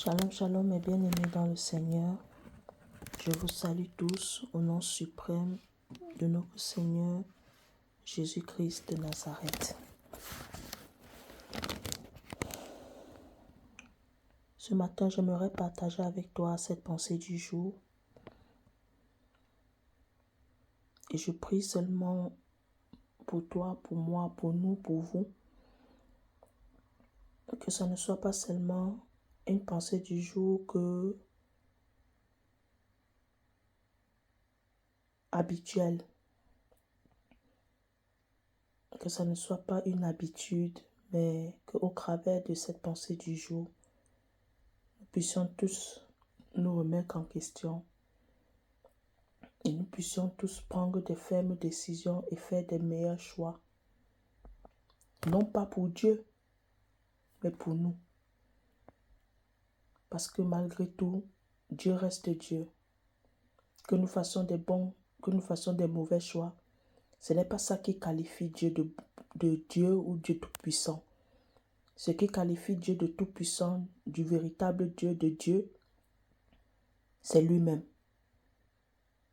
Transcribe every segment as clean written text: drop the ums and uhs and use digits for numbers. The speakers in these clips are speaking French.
Shalom, shalom, mes bien-aimés dans le Seigneur. Je vous salue tous au nom suprême de notre Seigneur Jésus-Christ de Nazareth. Ce matin, j'aimerais partager avec toi cette pensée du jour. Et je prie seulement pour toi, pour moi, pour nous, pour vous, que ça ne soit pas seulement une pensée du jour habituelle, que ça ne soit pas une habitude, mais qu'au travers de cette pensée du jour, nous puissions tous nous remettre en question et nous puissions tous prendre des fermes décisions et faire des meilleurs choix. Non pas pour Dieu, mais pour nous. Parce que malgré tout, Dieu reste Dieu. Que nous fassions des bons, que nous fassions des mauvais choix, ce n'est pas ça qui qualifie Dieu de Dieu ou Dieu tout-puissant. Ce qui qualifie Dieu de tout-puissant, du véritable Dieu de Dieu, c'est lui-même.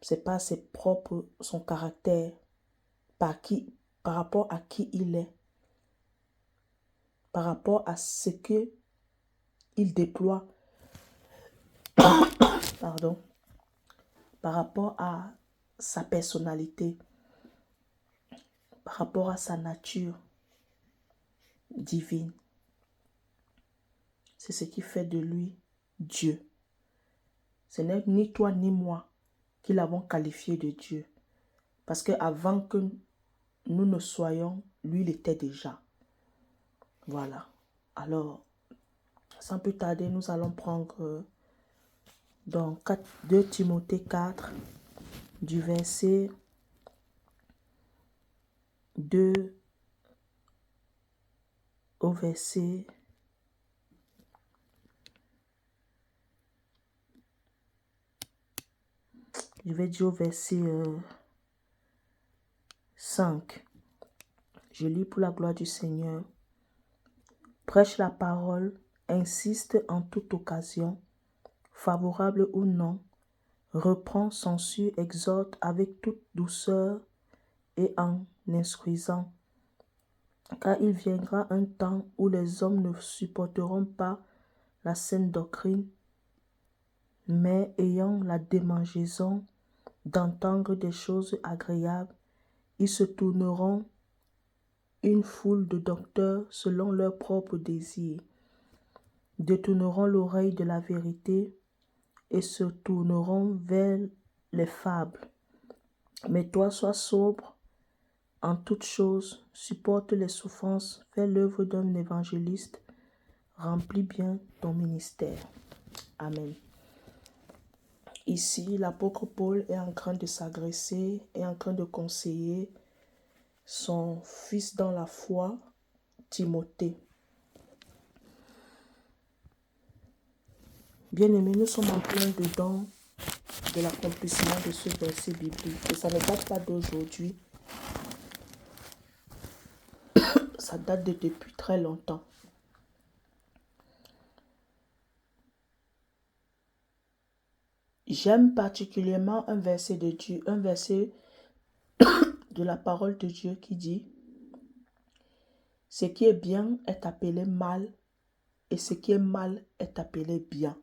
C'est pas ses propres, son caractère, par rapport à qui il est, par rapport à ce que il déploie, pardon, par rapport à sa personnalité, par rapport à sa nature divine. C'est ce qui fait de lui Dieu. Ce n'est ni toi ni moi qui l'avons qualifié de Dieu. Parce qu'avant que nous ne soyons, lui, il était déjà. Voilà. Alors, sans plus tarder, nous allons prendre dans 2 Timothée 4, du verset 2 au verset 5. Je lis pour la gloire du Seigneur. Prêche la parole, insiste en toute occasion, favorable ou non, reprend, censure, exhorte avec toute douceur et en instruisant. Car il viendra un temps où les hommes ne supporteront pas la saine doctrine, mais ayant la démangeaison d'entendre des choses agréables, ils se tourneront une foule de docteurs selon leurs propres désirs, détourneront l'oreille de la vérité et se tourneront vers les fables. Mais toi, sois sobre en toutes choses, supporte les souffrances, fais l'œuvre d'un évangéliste, remplis bien ton ministère. Amen. Ici, l'apôtre Paul est en train de s'agresser et en train de conseiller son fils dans la foi, Timothée. Bien-aimés, nous sommes en plein dedans de l'accomplissement de ce verset biblique. Et ça ne date pas d'aujourd'hui. Ça date de depuis très longtemps. J'aime particulièrement un verset de Dieu, un verset de la parole de Dieu qui dit: ce qui est bien est appelé mal et ce qui est mal est appelé bien.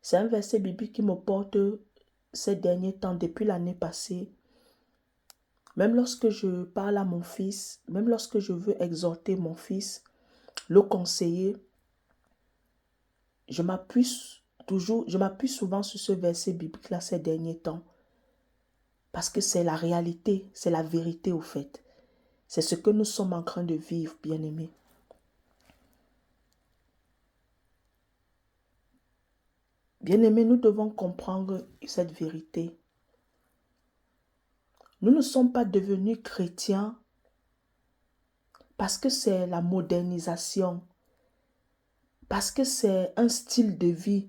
C'est un verset biblique qui me porte ces derniers temps, depuis l'année passée. Même lorsque je parle à mon fils, même lorsque je veux exhorter mon fils, le conseiller, je m'appuie souvent sur ce verset biblique-là ces derniers temps. Parce que c'est la réalité, c'est la vérité au fait. C'est ce que nous sommes en train de vivre, bien-aimés. Bien-aimés, nous devons comprendre cette vérité. Nous ne sommes pas devenus chrétiens parce que c'est la modernisation, parce que c'est un style de vie,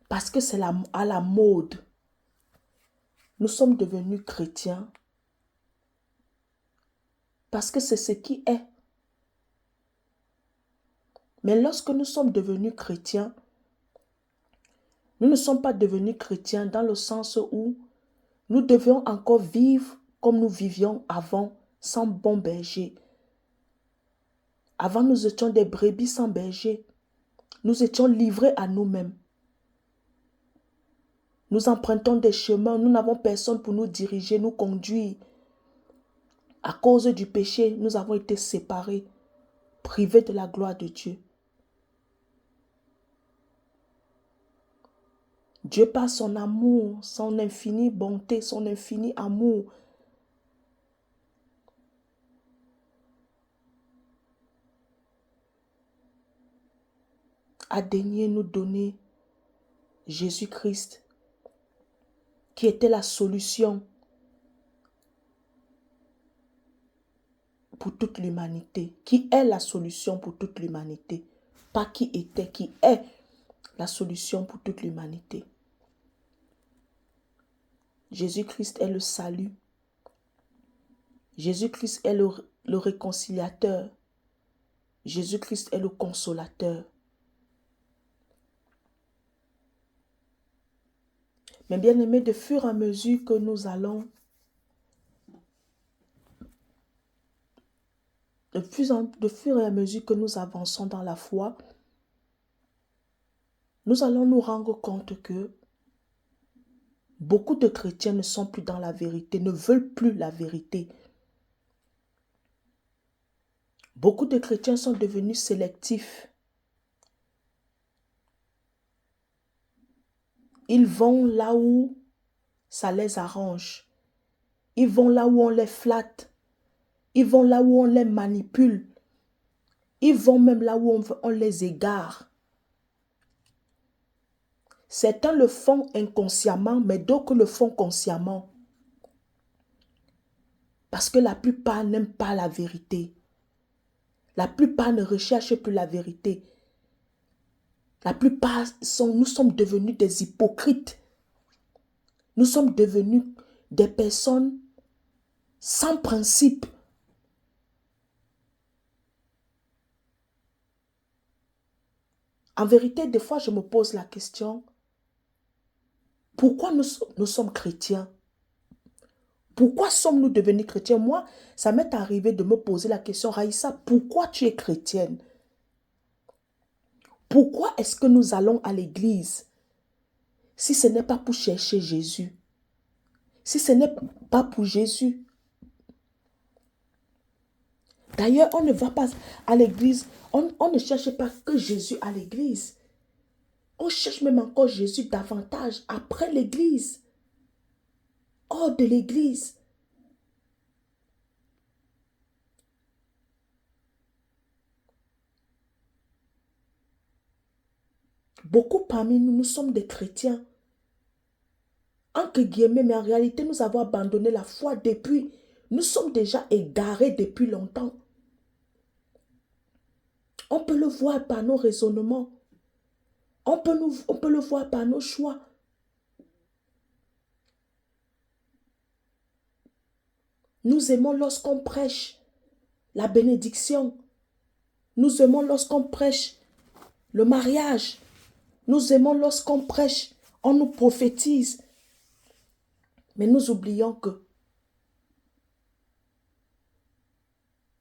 parce que c'est à la mode. Nous sommes devenus chrétiens parce que c'est ce qui est. Mais lorsque nous sommes devenus chrétiens, nous ne sommes pas devenus chrétiens dans le sens où nous devions encore vivre comme nous vivions avant, sans bon berger. Avant, nous étions des brebis sans berger. Nous étions livrés à nous-mêmes. Nous empruntons des chemins, nous n'avons personne pour nous diriger, nous conduire. À cause du péché, nous avons été séparés, privés de la gloire de Dieu. Dieu, par son amour, son infinie bonté, son infini amour, a daigné nous donner Jésus-Christ, qui était la solution pour toute l'humanité, qui est la solution pour toute l'humanité, pas qui était, qui est la solution pour toute l'humanité. Jésus-Christ est le salut. Jésus-Christ est le réconciliateur. Jésus-Christ est le consolateur. Mais bien aimés, de fur et à mesure que nous allons, de fur et à mesure que nous avançons dans la foi, nous allons nous rendre compte que beaucoup de chrétiens ne sont plus dans la vérité, ne veulent plus la vérité. Beaucoup de chrétiens sont devenus sélectifs. Ils vont là où ça les arrange. Ils vont là où on les flatte. Ils vont là où on les manipule. Ils vont même là où on les égare. Certains le font inconsciemment, mais d'autres le font consciemment. Parce que la plupart n'aiment pas la vérité. La plupart ne recherchent plus la vérité. La plupart nous sommes devenus des hypocrites. Nous sommes devenus des personnes sans principe. En vérité, des fois, je me pose la question, pourquoi nous sommes chrétiens? Pourquoi sommes-nous devenus chrétiens? Moi, ça m'est arrivé de me poser la question, Raïssa, pourquoi tu es chrétienne? Pourquoi est-ce que nous allons à l'église si ce n'est pas pour chercher Jésus? Si ce n'est pas pour Jésus? D'ailleurs, on ne va pas à l'église, on ne cherche pas que Jésus à l'église. On cherche même encore Jésus davantage après l'église, hors de l'église. Beaucoup parmi nous, nous sommes des chrétiens. Entre guillemets, mais en réalité, nous avons abandonné la foi depuis. Nous sommes déjà égarés depuis longtemps. On peut le voir par nos raisonnements. On peut le voir par nos choix. Nous aimons lorsqu'on prêche la bénédiction. Nous aimons lorsqu'on prêche le mariage. Nous aimons lorsqu'on prêche, on nous prophétise. Mais nous oublions que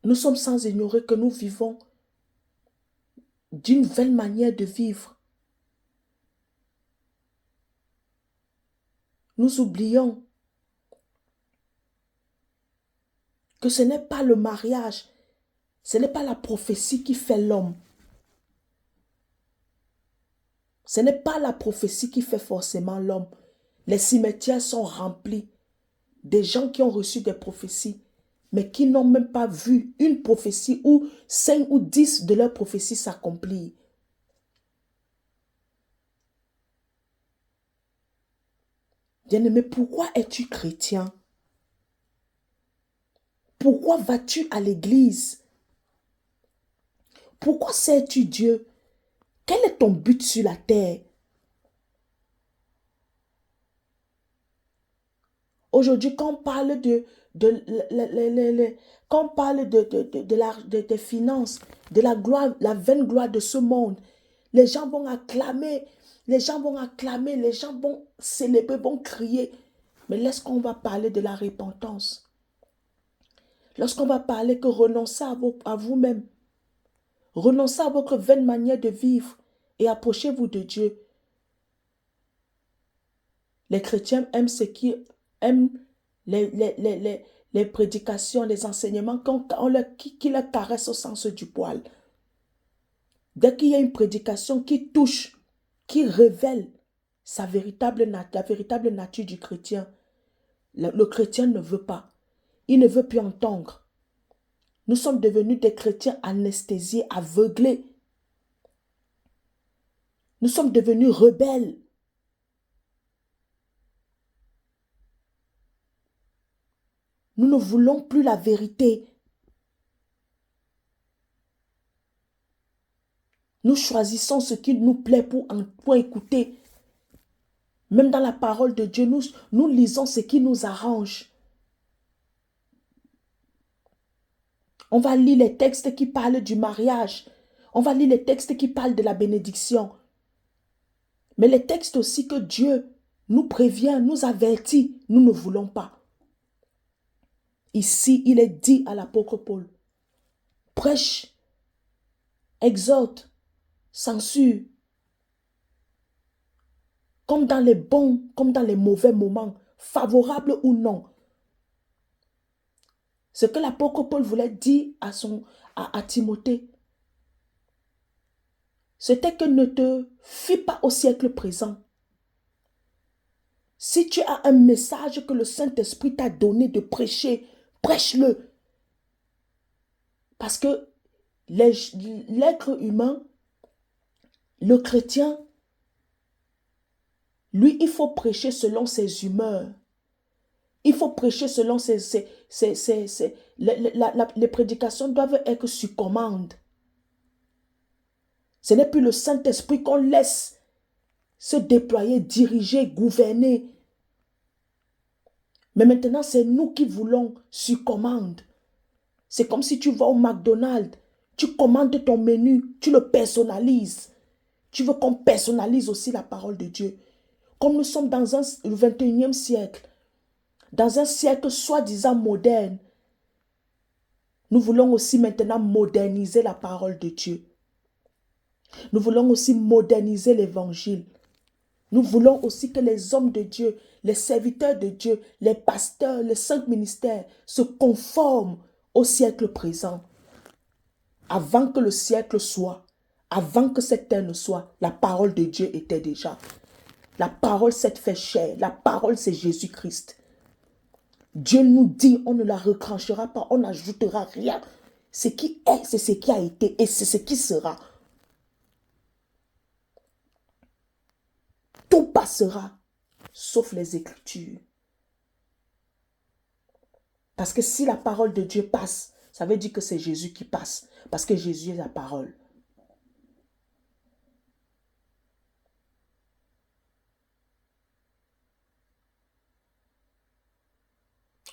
nous sommes sans ignorer que nous vivons d'une vaine manière de vivre. Nous oublions que ce n'est pas le mariage, ce n'est pas la prophétie qui fait l'homme. Ce n'est pas la prophétie qui fait forcément l'homme. Les cimetières sont remplis des gens qui ont reçu des prophéties, mais qui n'ont même pas vu une prophétie ou 5 ou 10 de leurs prophéties s'accomplir. Bien-aimé, pourquoi es-tu chrétien? Pourquoi vas-tu à l'église? Pourquoi sers-tu Dieu? Quel est ton but sur la terre? Aujourd'hui, quand on parle quand on parle des finances, de la gloire, la vaine gloire de ce monde, les gens vont acclamer, les gens vont acclamer, les gens vont célébrer, vont crier. Mais lorsqu'on va parler de la repentance, lorsqu'on va parler que renoncez à vous-même, renoncez à votre vaine manière de vivre et approchez-vous de Dieu. Les chrétiens aiment ce qui aiment les prédications, les enseignements qui leur caressent au sens du poil. Dès qu'il y a une prédication qui touche, qui révèle la véritable nature du chrétien, le chrétien ne veut pas. Il ne veut plus entendre. Nous sommes devenus des chrétiens anesthésiés, aveuglés. Nous sommes devenus rebelles. Nous ne voulons plus la vérité. Nous choisissons ce qui nous plaît pour écouter. Même dans la parole de Dieu, nous lisons ce qui nous arrange. On va lire les textes qui parlent du mariage. On va lire les textes qui parlent de la bénédiction. Mais les textes aussi que Dieu nous prévient, nous avertit, nous ne voulons pas. Ici, il est dit à l'apôtre Paul, prêche, exhorte, censure, comme dans les bons, comme dans les mauvais moments, favorables ou non. Ce que l'apôtre Paul voulait dire à Timothée, c'était que ne te fie pas au siècle présent. Si tu as un message que le Saint-Esprit t'a donné de prêcher, prêche-le. Parce que l'être humain, le chrétien, lui, il faut prêcher selon ses humeurs. Il faut prêcher selon les prédications doivent être sur commande. Ce n'est plus le Saint-Esprit qu'on laisse se déployer, diriger, gouverner. Mais maintenant, c'est nous qui voulons sur commande. C'est comme si tu vas au McDonald's, tu commandes ton menu, tu le personnalises. Tu veux qu'on personnalise aussi la parole de Dieu. Comme nous sommes dans le 21e siècle, dans un siècle soi-disant moderne, nous voulons aussi maintenant moderniser la parole de Dieu. Nous voulons aussi moderniser l'évangile. Nous voulons aussi que les hommes de Dieu, les serviteurs de Dieu, les pasteurs, les saints ministères se conforment au siècle présent. Avant que le siècle soit, avant que cette terre ne soit, la parole de Dieu était déjà. La parole s'est fait chair. La parole, c'est Jésus-Christ. Dieu nous dit, on ne la retranchera pas, on n'ajoutera rien. Ce qui est, c'est ce qui a été et c'est ce qui sera. Tout passera, sauf les Écritures. Parce que si la parole de Dieu passe, ça veut dire que c'est Jésus qui passe. Parce que Jésus est la parole.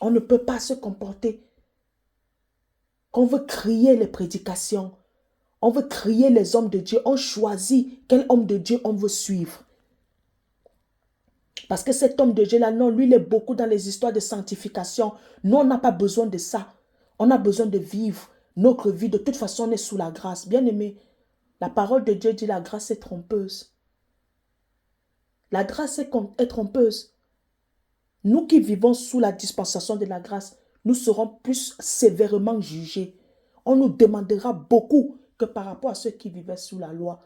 On ne peut pas se comporter. On veut crier les prédications. On veut crier les hommes de Dieu. On choisit quel homme de Dieu on veut suivre. Parce que cet homme de Dieu-là, non, lui, il est beaucoup dans les histoires de sanctification. Nous, on n'a pas besoin de ça. On a besoin de vivre notre vie. De toute façon, on est sous la grâce. Bien aimé, la parole de Dieu dit la grâce est trompeuse. La grâce est trompeuse. Nous qui vivons sous la dispensation de la grâce, nous serons plus sévèrement jugés. On nous demandera beaucoup que par rapport à ceux qui vivaient sous la loi.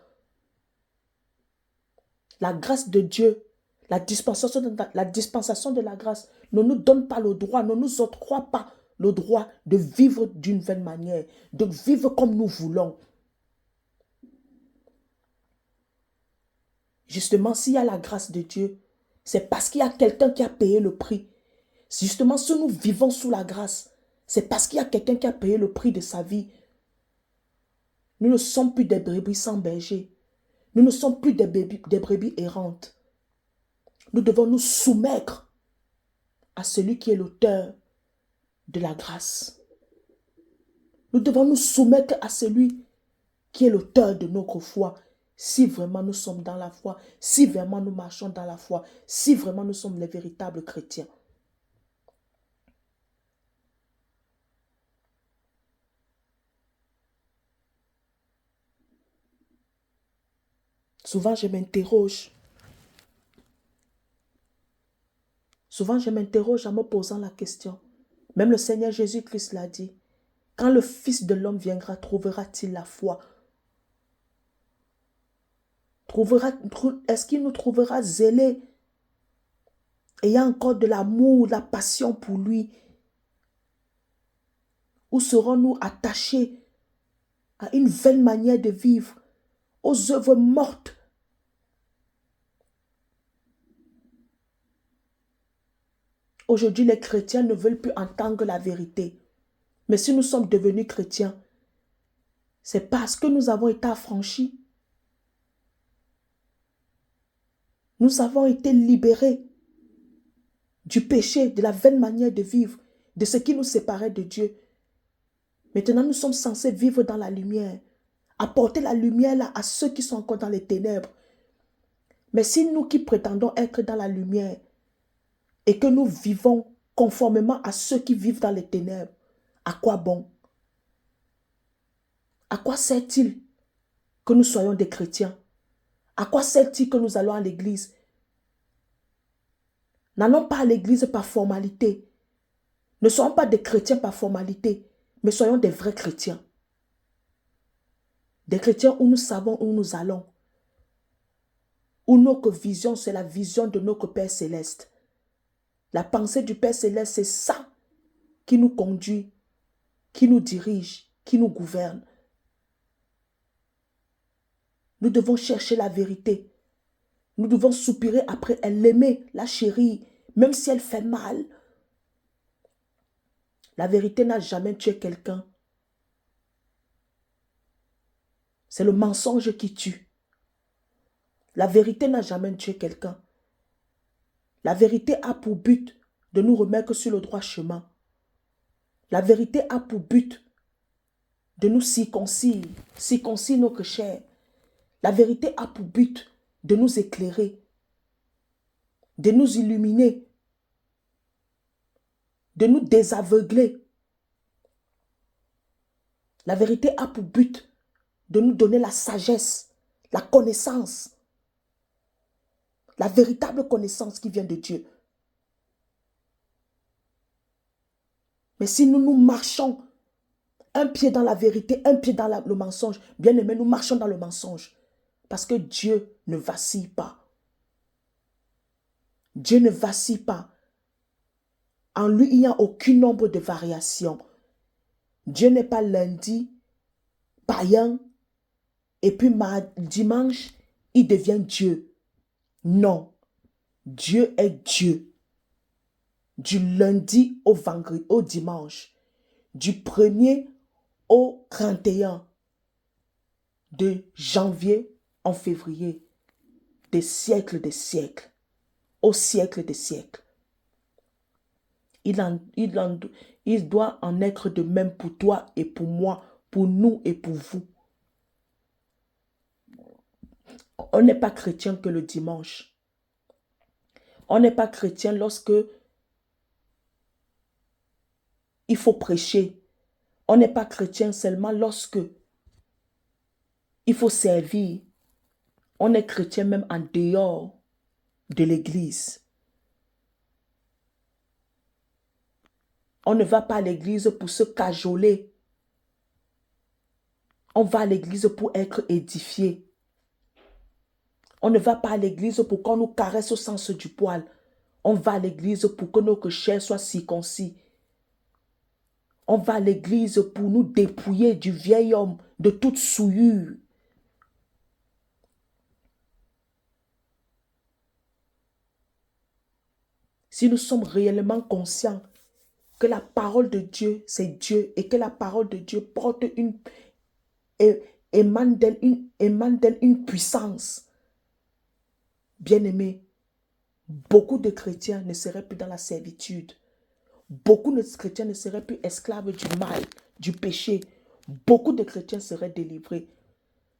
La grâce de Dieu, la dispensation de la grâce ne nous donne pas le droit, ne nous octroie pas le droit de vivre d'une vaine manière, de vivre comme nous voulons. Justement, s'il y a la grâce de Dieu, c'est parce qu'il y a quelqu'un qui a payé le prix. Justement, si nous vivons sous la grâce, c'est parce qu'il y a quelqu'un qui a payé le prix de sa vie. Nous ne sommes plus des brebis sans berger. Nous ne sommes plus des brebis errantes. Nous devons nous soumettre à celui qui est l'auteur de la grâce. Nous devons nous soumettre à celui qui est l'auteur de notre foi. Si vraiment nous sommes dans la foi, si vraiment nous marchons dans la foi, si vraiment nous sommes les véritables chrétiens. Souvent, je m'interroge. Souvent, je m'interroge en me posant la question. Même le Seigneur Jésus-Christ l'a dit. Quand le Fils de l'homme viendra, trouvera-t-il la foi? Est-ce qu'il nous trouvera zélés, ayant encore de l'amour, de la passion pour lui? Ou serons-nous attachés à une vaine manière de vivre, aux œuvres mortes? Aujourd'hui, les chrétiens ne veulent plus entendre la vérité. Mais si nous sommes devenus chrétiens, c'est parce que nous avons été affranchis. Nous avons été libérés du péché, de la vaine manière de vivre, de ce qui nous séparait de Dieu. Maintenant, nous sommes censés vivre dans la lumière, apporter la lumière là à ceux qui sont encore dans les ténèbres. Mais si nous qui prétendons être dans la lumière et que nous vivons conformément à ceux qui vivent dans les ténèbres, à quoi bon? À quoi sert-il que nous soyons des chrétiens? À quoi sert-il que nous allons à l'église? N'allons pas à l'église par formalité. Ne soyons pas des chrétiens par formalité, mais soyons des vrais chrétiens. Des chrétiens où nous savons où nous allons. Où notre vision, c'est la vision de notre Père Céleste. La pensée du Père Céleste, c'est ça qui nous conduit, qui nous dirige, qui nous gouverne. Nous devons chercher la vérité. Nous devons soupirer après elle, l'aimer, la chérir, même si elle fait mal. La vérité n'a jamais tué quelqu'un. C'est le mensonge qui tue. La vérité n'a jamais tué quelqu'un. La vérité a pour but de nous remettre sur le droit chemin. La vérité a pour but de nous circoncire notre chair. La vérité a pour but de nous éclairer, de nous illuminer, de nous désaveugler. La vérité a pour but de nous donner la sagesse, la connaissance, la véritable connaissance qui vient de Dieu. Mais si nous marchons un pied dans la vérité, un pied dans le mensonge, bien aimé, nous marchons dans le mensonge. Parce que Dieu ne vacille pas. Dieu ne vacille pas. En lui, il n'y a aucun nombre de variations. Dieu n'est pas lundi, païen, et puis dimanche, il devient Dieu. Non. Dieu est Dieu. Du lundi au vendredi, au dimanche. Du 1er au 31. De janvier en février. Des siècles, au siècle des siècles. Il doit en être de même pour toi et pour moi, pour nous et pour vous. On n'est pas chrétien que le dimanche. On n'est pas chrétien lorsque il faut prêcher. On n'est pas chrétien seulement lorsque il faut servir. On est chrétien même en dehors de l'église. On ne va pas à l'église pour se cajoler. On va à l'église pour être édifié. On ne va pas à l'église pour qu'on nous caresse au sens du poil. On va à l'église pour que notre chair soit circoncis. On va à l'église pour nous dépouiller du vieil homme, de toute souillure. Si nous sommes réellement conscients que la parole de Dieu, c'est Dieu, et que la parole de Dieu porte émane d'elle une puissance. Bien-aimés, beaucoup de chrétiens ne seraient plus dans la servitude. beaucoup de chrétiens ne seraient plus esclaves du mal, du péché. Beaucoup de chrétiens seraient délivrés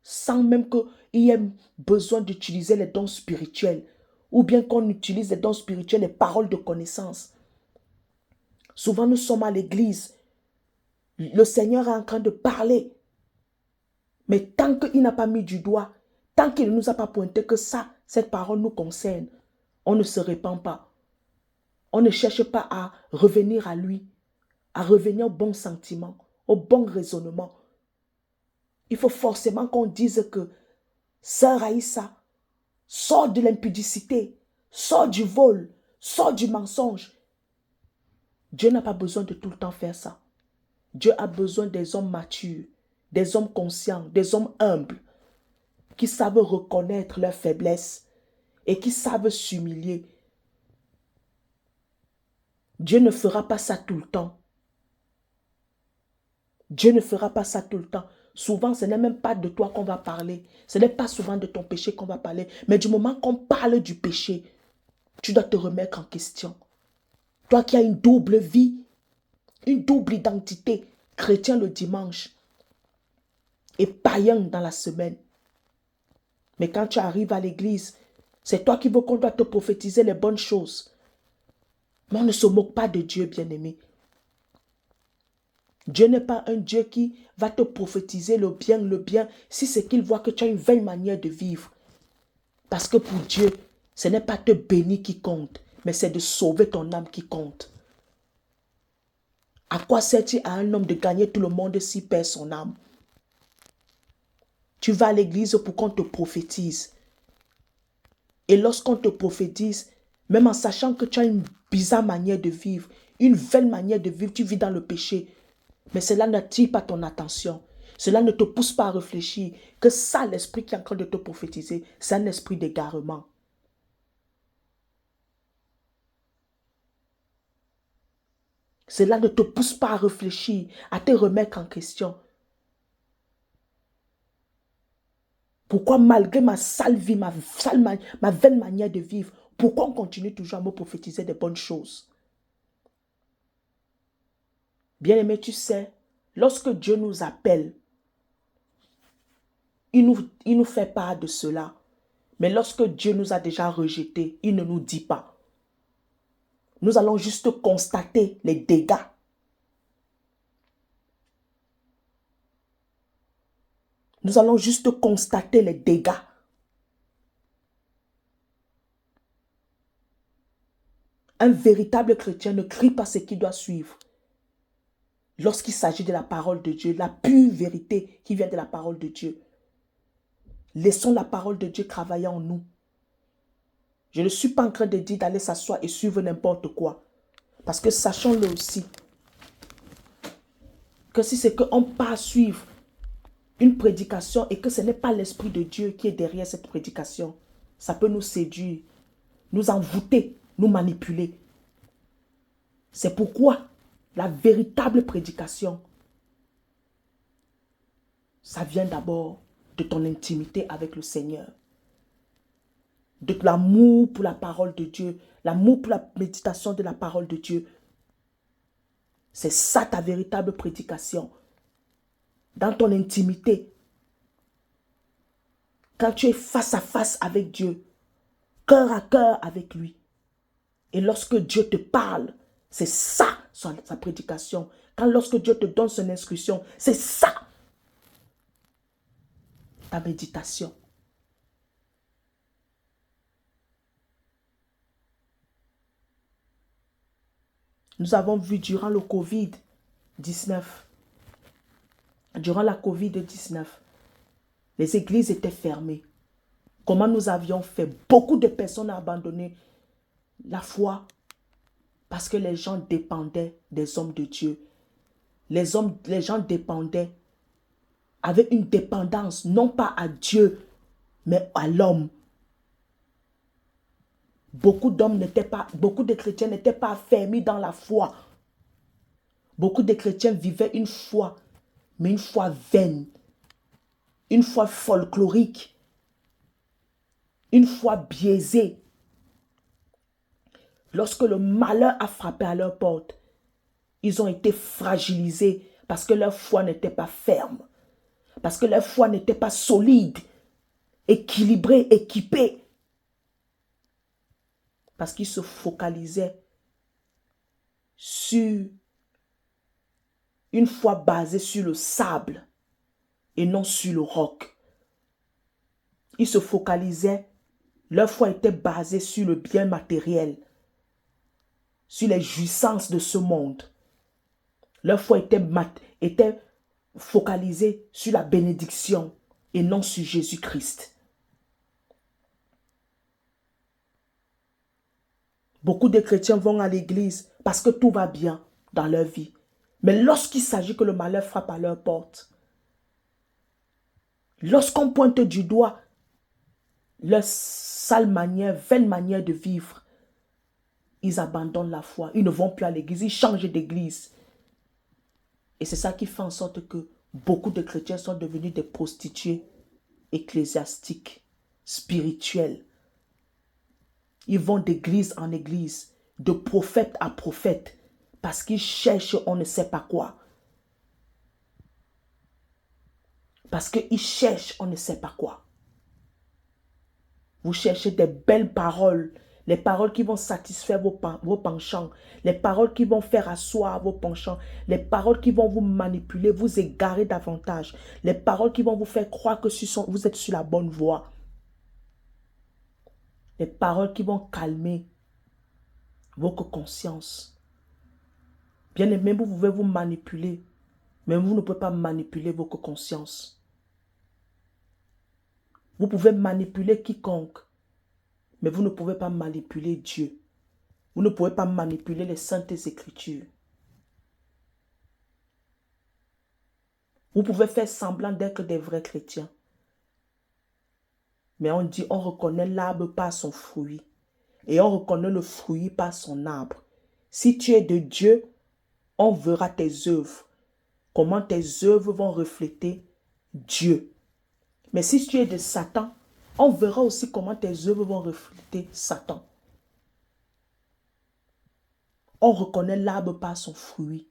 sans même qu'il y ait besoin d'utiliser les dons spirituels ou bien qu'on utilise les dons spirituels, les paroles de connaissance. Souvent, nous sommes à l'église. Le Seigneur est en train de parler. Mais tant qu'il n'a pas mis du doigt, tant qu'il ne nous a pas pointé que ça, cette parole nous concerne, on ne se répand pas. On ne cherche pas à revenir à lui, à revenir au bon sentiment, au bon raisonnement. Il faut forcément qu'on dise que Sœur Aïssa, sors de l'impudicité, sors du vol, sors du mensonge. Dieu n'a pas besoin de tout le temps faire ça. Dieu a besoin des hommes matures, des hommes conscients, des hommes humbles, qui savent reconnaître leurs faiblesses et qui savent s'humilier. Dieu ne fera pas ça tout le temps. Dieu ne fera pas ça tout le temps. Souvent, ce n'est même pas de toi qu'on va parler. Ce n'est pas souvent de ton péché qu'on va parler. Mais du moment qu'on parle du péché, tu dois te remettre en question. Toi qui as une double vie, une double identité, chrétien le dimanche et païen dans la semaine. Mais quand tu arrives à l'église, c'est toi qui veux qu'on doit te prophétiser les bonnes choses. Mais on ne se moque pas de Dieu, bien-aimé. Dieu n'est pas un Dieu qui va te prophétiser le bien, si c'est qu'il voit que tu as une vaine manière de vivre. Parce que pour Dieu, ce n'est pas te bénir qui compte, mais c'est de sauver ton âme qui compte. À quoi sert-il à un homme de gagner tout le monde s'il perd son âme? Tu vas à l'église pour qu'on te prophétise. Et lorsqu'on te prophétise, même en sachant que tu as une bizarre manière de vivre, une vaine manière de vivre, tu vis dans le péché. Mais cela n'attire pas ton attention. Cela ne te pousse pas à réfléchir que ça, l'esprit qui est en train de te prophétiser, c'est un esprit d'égarement. Cela ne te pousse pas à réfléchir, à te remettre en question. Pourquoi malgré ma sale vie, ma vaine manière de vivre, pourquoi on continue toujours à me prophétiser des bonnes choses? Bien-aimé, tu sais, lorsque Dieu nous appelle, il nous fait part de cela. Mais lorsque Dieu nous a déjà rejetés, il ne nous dit pas. Nous allons juste constater les dégâts. Nous allons juste constater les dégâts. Un véritable chrétien ne crie pas ce qu'il doit suivre. Lorsqu'il s'agit de la parole de Dieu, la pure vérité qui vient de la parole de Dieu. Laissons la parole de Dieu travailler en nous. Je ne suis pas en train de dire d'aller s'asseoir et suivre n'importe quoi. Parce que sachons-le aussi, que si c'est qu'on part suivre une prédication et que ce n'est pas l'Esprit de Dieu qui est derrière cette prédication, ça peut nous séduire, nous envoûter, nous manipuler. C'est pourquoi la véritable prédication, ça vient d'abord de ton intimité avec le Seigneur. De l'amour pour la parole de Dieu, l'amour pour la méditation de la parole de Dieu. C'est ça ta véritable prédication. Dans ton intimité, quand tu es face à face avec Dieu, cœur à cœur avec lui. Et lorsque Dieu te parle, c'est ça sa prédication. Quand lorsque Dieu te donne son instruction, c'est ça ta méditation. Nous avons vu durant le Covid-19, durant la Covid-19, les églises étaient fermées. Comment nous avions fait? Beaucoup de personnes ont abandonné la foi parce que les gens dépendaient des hommes de Dieu. Les gens dépendaient, avaient une dépendance, non pas à Dieu, mais à l'homme. Beaucoup de chrétiens n'étaient pas affermis dans la foi. Beaucoup de chrétiens vivaient une foi, mais une foi vaine, une foi folklorique, une foi biaisée. Lorsque le malheur a frappé à leur porte, Ils ont été fragilisés parce que leur foi n'était pas ferme, parce que leur foi n'était pas solide, équilibrée, équipée, parce qu'ils se focalisaient sur une foi basée sur le sable et non sur le roc. Ils se focalisaient, leur foi était basée sur le bien matériel, sur les jouissances de ce monde. Leur foi était focalisée sur la bénédiction et non sur Jésus-Christ. Beaucoup de chrétiens vont à l'église parce que tout va bien dans leur vie. Mais lorsqu'il s'agit que le malheur frappe à leur porte, lorsqu'on pointe du doigt leur sale manière, vaine manière de vivre, ils abandonnent la foi. Ils ne vont plus à l'église, ils changent d'église. Et c'est ça qui fait en sorte que beaucoup de chrétiens sont devenus des prostituées ecclésiastiques, spirituelles. Ils vont d'église en église, de prophète à prophète, parce qu'ils cherchent on ne sait pas quoi. Parce qu'ils cherchent on ne sait pas quoi. Vous cherchez des belles paroles, les paroles qui vont satisfaire vos penchants, les paroles qui vont faire asseoir vos penchants, les paroles qui vont vous manipuler, vous égarer davantage, les paroles qui vont vous faire croire que vous êtes sur la bonne voie, les paroles qui vont calmer votre conscience. Bien aimé, vous pouvez vous manipuler, mais vous ne pouvez pas manipuler votre conscience. Vous pouvez manipuler quiconque, mais vous ne pouvez pas manipuler Dieu. Vous ne pouvez pas manipuler les saintes écritures. Vous pouvez faire semblant d'être des vrais chrétiens. Mais on dit, on reconnaît l'arbre par son fruit. Et on reconnaît le fruit par son arbre. Si tu es de Dieu, on verra tes œuvres. Comment tes œuvres vont refléter Dieu. Mais si tu es de Satan, on verra aussi comment tes œuvres vont refléter Satan. On reconnaît l'arbre par son fruit.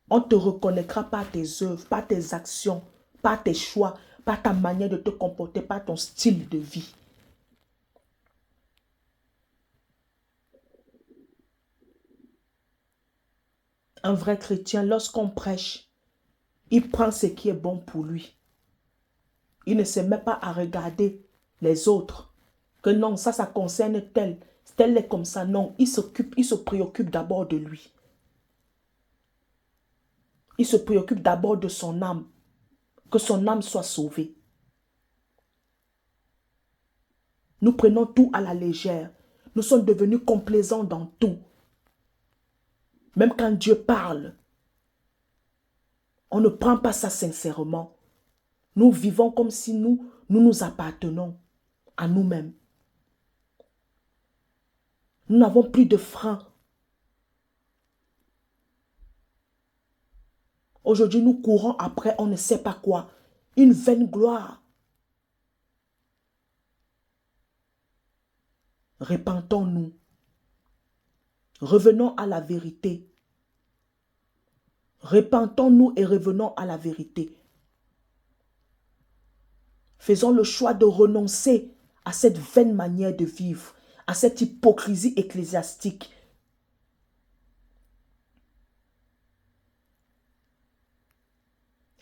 On te reconnaîtra par tes œuvres, par tes actions, par tes choix, par ta manière de te comporter, par ton style de vie. Un vrai chrétien, lorsqu'on prêche, il prend ce qui est bon pour lui. Il ne se met pas à regarder les autres. Que non, ça concerne tel. Tel est comme ça. Non, il se préoccupe d'abord de lui. Il se préoccupe d'abord de son âme. Que son âme soit sauvée. Nous prenons tout à la légère. Nous sommes devenus complaisants dans tout. Même quand Dieu parle, on ne prend pas ça sincèrement. Nous vivons comme si nous appartenons à nous-mêmes. Nous n'avons plus de frein. Aujourd'hui, nous courons après on ne sait pas quoi. Une vaine gloire. Repentons-nous. Revenons à la vérité. Repentons-nous et revenons à la vérité. Faisons le choix de renoncer à cette vaine manière de vivre, à cette hypocrisie ecclésiastique.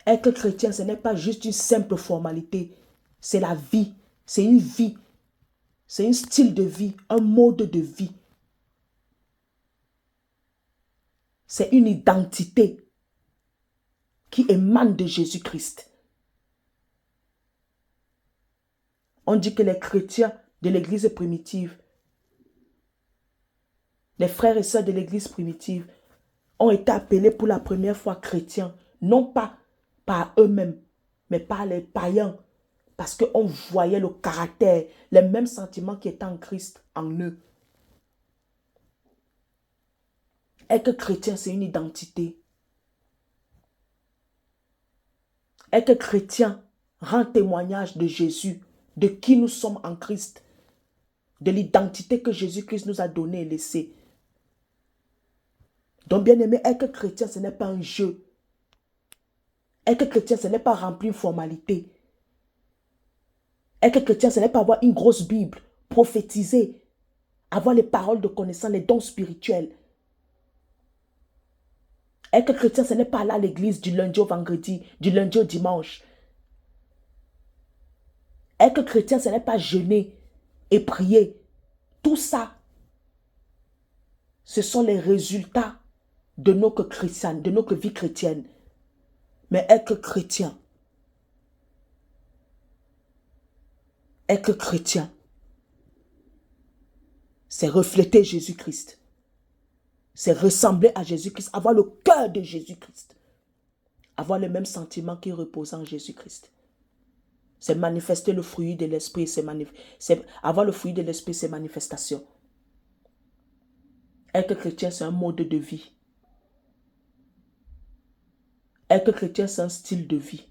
Être chrétien, ce n'est pas juste une simple formalité. C'est la vie. C'est une vie. C'est un style de vie, un mode de vie. C'est une identité qui émane de Jésus-Christ. On dit que les chrétiens de l'église primitive, les frères et sœurs de l'église primitive, ont été appelés pour la première fois chrétiens, non pas par eux-mêmes, mais par les païens, parce qu'on voyait le caractère, les mêmes sentiments qui étaient en Christ, en eux. Être chrétien, c'est une identité. Être chrétien rend témoignage de Jésus, de qui nous sommes en Christ, de l'identité que Jésus-Christ nous a donnée et laissée. Donc, bien aimé, être chrétien, ce n'est pas un jeu. Être chrétien, ce n'est pas remplir une formalité. Être chrétien, ce n'est pas avoir une grosse Bible, prophétiser, avoir les paroles de connaissance, les dons spirituels. Être chrétien, ce n'est pas aller à l'église du lundi au vendredi, du lundi au dimanche. Être chrétien, ce n'est pas jeûner et prier. Tout ça, ce sont les résultats de notre chrétienne, de notre vie chrétienne. Mais être chrétien, c'est refléter Jésus-Christ. C'est ressembler à Jésus-Christ, avoir le cœur de Jésus-Christ. Avoir le même sentiment qui repose en Jésus-Christ. C'est manifester le fruit de l'esprit, avoir le fruit de l'esprit, c'est manifestation. Être chrétien, c'est un mode de vie. Être chrétien, c'est un style de vie.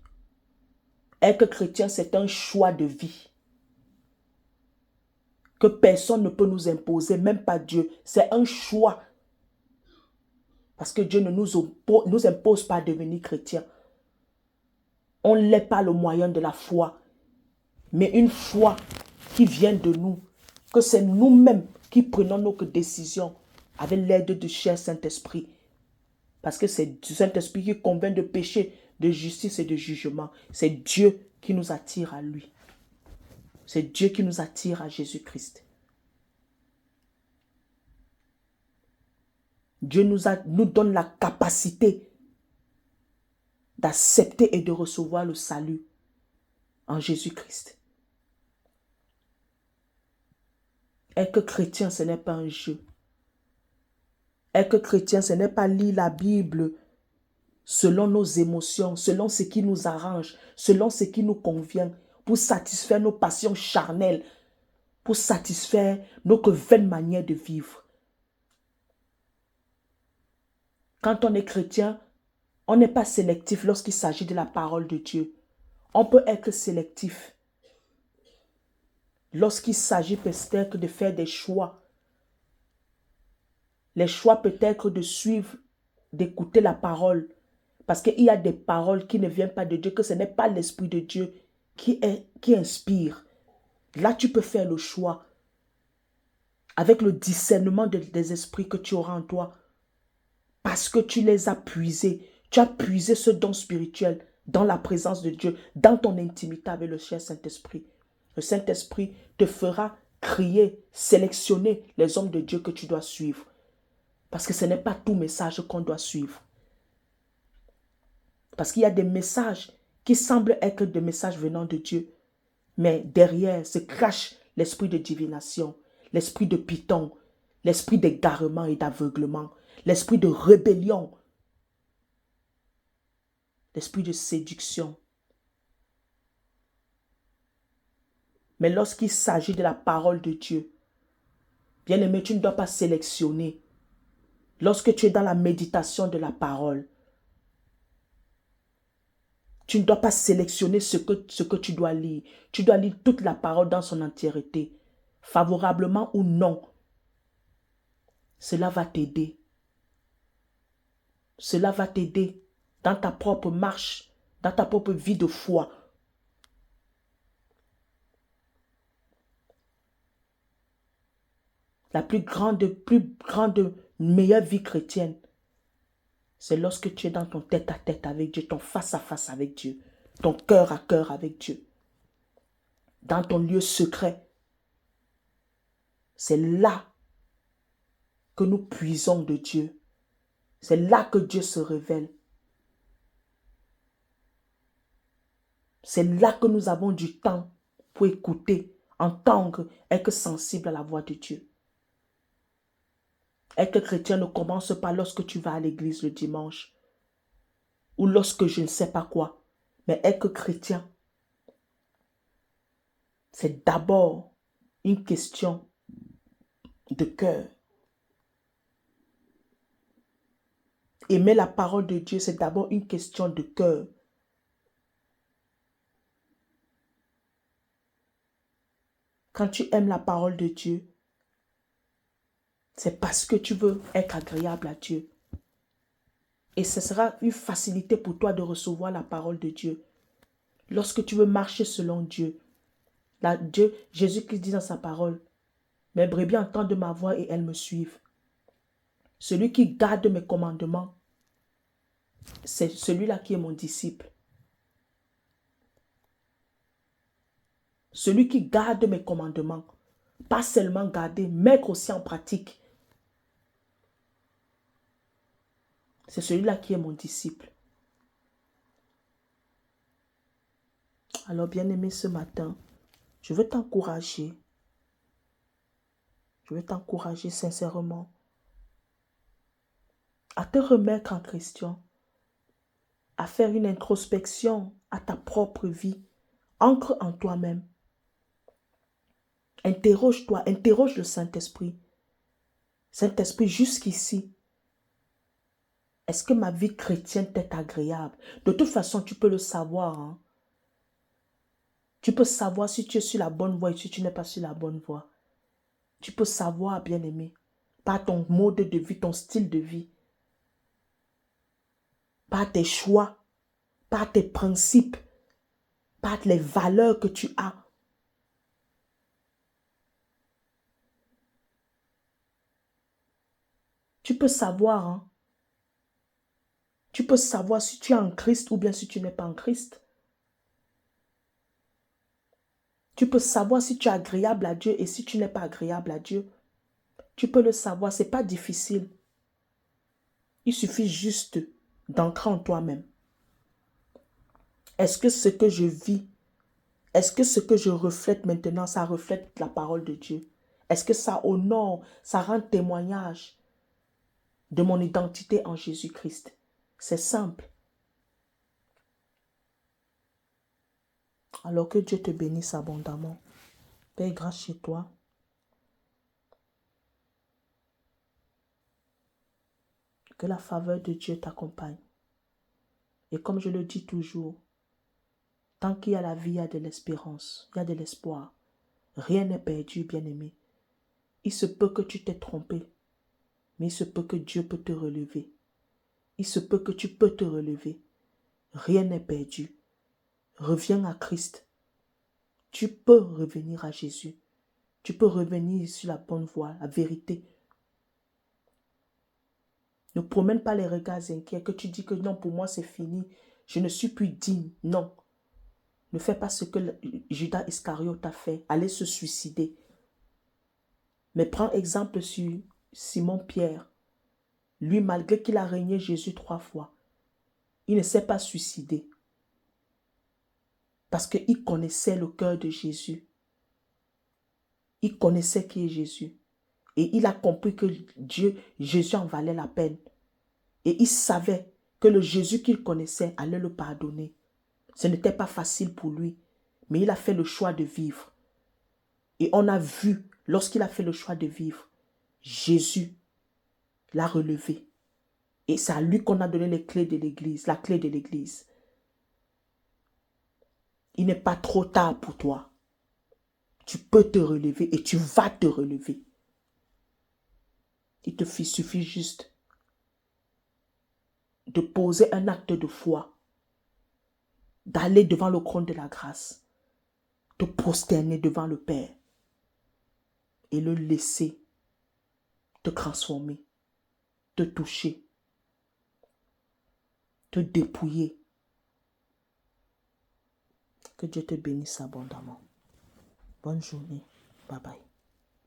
Être chrétien, c'est un choix de vie. Que personne ne peut nous imposer, même pas Dieu. C'est un choix. Parce que Dieu ne nous impose pas de devenir chrétien. On ne l'est pas le moyen de la foi. Mais une foi qui vient de nous. Que c'est nous-mêmes qui prenons nos décisions avec l'aide du cher Saint-Esprit. Parce que c'est du Saint-Esprit qui convainc de péché, de justice et de jugement. C'est Dieu qui nous attire à lui. C'est Dieu qui nous attire à Jésus-Christ. Dieu nous donne la capacité d'accepter et de recevoir le salut en Jésus-Christ. Être chrétien, ce n'est pas un jeu. Être chrétien, ce n'est pas lire la Bible selon nos émotions, selon ce qui nous arrange, selon ce qui nous convient, pour satisfaire nos passions charnelles, pour satisfaire notre vaine manière de vivre. Quand on est chrétien, on n'est pas sélectif lorsqu'il s'agit de la parole de Dieu. On peut être sélectif lorsqu'il s'agit peut-être de faire des choix. Les choix peut-être de suivre, d'écouter la parole. Parce qu'il y a des paroles qui ne viennent pas de Dieu, que ce n'est pas l'Esprit de Dieu qui inspire. Là, tu peux faire le choix avec le discernement des esprits que tu auras en toi. Parce que tu les as puisés. Tu as puisé ce don spirituel dans la présence de Dieu, dans ton intimité avec le cher Saint-Esprit. Le Saint-Esprit te fera crier, sélectionner les hommes de Dieu que tu dois suivre. Parce que ce n'est pas tout message qu'on doit suivre. Parce qu'il y a des messages qui semblent être des messages venant de Dieu. Mais derrière se cache l'esprit de divination, l'esprit de Python, l'esprit d'égarement et d'aveuglement, l'esprit de rébellion, l'esprit de séduction. Mais lorsqu'il s'agit de la parole de Dieu, bien-aimé, tu ne dois pas sélectionner. Lorsque tu es dans la méditation de la parole, tu ne dois pas sélectionner ce que tu dois lire. Tu dois lire toute la parole dans son entièreté, favorablement ou non. Cela va t'aider. Cela va t'aider dans ta propre marche, dans ta propre vie de foi. La plus grande, meilleure vie chrétienne, c'est lorsque tu es dans ton tête-à-tête avec Dieu, ton face-à-face avec Dieu, ton cœur à cœur avec Dieu. Dans ton lieu secret, c'est là que nous puisons de Dieu. C'est là que Dieu se révèle. C'est là que nous avons du temps pour écouter, entendre, être sensible à la voix de Dieu. Être chrétien ne commence pas lorsque tu vas à l'église le dimanche ou lorsque je ne sais pas quoi. Mais être chrétien, c'est d'abord une question de cœur. Aimer la parole de Dieu, c'est d'abord une question de cœur. Quand tu aimes la parole de Dieu, c'est parce que tu veux être agréable à Dieu. Et ce sera une facilité pour toi de recevoir la parole de Dieu. Lorsque tu veux marcher selon Dieu, Jésus-Christ dit dans sa parole, « Mes brebis entendent ma voix et elles me suivent. » Celui qui garde mes commandements, c'est celui-là qui est mon disciple. Celui qui garde mes commandements, pas seulement garder, mettre aussi en pratique. C'est celui-là qui est mon disciple. Alors, bien-aimé, ce matin, je veux t'encourager. Je veux t'encourager sincèrement à te remettre en question, à faire une introspection à ta propre vie. Ancre en toi-même. Interroge-toi, interroge le Saint-Esprit. Saint-Esprit, jusqu'ici, est-ce que ma vie chrétienne t'est agréable? De toute façon, tu peux le savoir. Hein? Tu peux savoir si tu es sur la bonne voie et si tu n'es pas sur la bonne voie. Tu peux savoir, bien-aimé, par ton mode de vie, ton style de vie, par tes choix, par tes principes, par les valeurs que tu as. Tu peux savoir, hein? Tu peux savoir si tu es en Christ ou bien si tu n'es pas en Christ. Tu peux savoir si tu es agréable à Dieu et si tu n'es pas agréable à Dieu. Tu peux le savoir, ce n'est pas difficile. Il suffit juste d'ancrer en toi-même. Est-ce que ce que je vis, est-ce que ce que je reflète maintenant, ça reflète la parole de Dieu? Est-ce que ça honore, ça rend témoignage de mon identité en Jésus-Christ? C'est simple. Alors que Dieu te bénisse abondamment. Paix et grâce chez toi. Que la faveur de Dieu t'accompagne. Et comme je le dis toujours, tant qu'il y a la vie, il y a de l'espérance, il y a de l'espoir. Rien n'est perdu, bien-aimé. Il se peut que tu t'aies trompé, mais il se peut que Dieu peut te relever. Il se peut que tu peux te relever. Rien n'est perdu. Reviens à Christ. Tu peux revenir à Jésus. Tu peux revenir sur la bonne voie, la vérité. Ne promène pas les regards inquiets que tu dis que non, pour moi c'est fini. Je ne suis plus digne. Non. Ne fais pas ce que Judas Iscariote a fait. Aller se suicider. Mais prends exemple sur Simon-Pierre. Lui, malgré qu'il a régné Jésus 3 fois, il ne s'est pas suicidé. Parce qu'il connaissait le cœur de Jésus. Il connaissait qui est Jésus. Et il a compris que Jésus en valait la peine. Et il savait que le Jésus qu'il connaissait allait le pardonner. Ce n'était pas facile pour lui, mais il a fait le choix de vivre. Et on a vu, lorsqu'il a fait le choix de vivre, Jésus l'a relevé. Et c'est à lui qu'on a donné les clés de l'église, la clé de l'église. Il n'est pas trop tard pour toi. Tu peux te relever et tu vas te relever. Il te suffit juste de poser un acte de foi, d'aller devant le trône de la grâce, te prosterner devant le Père et le laisser te transformer, te toucher, te dépouiller. Que Dieu te bénisse abondamment. Bonne journée. Bye bye.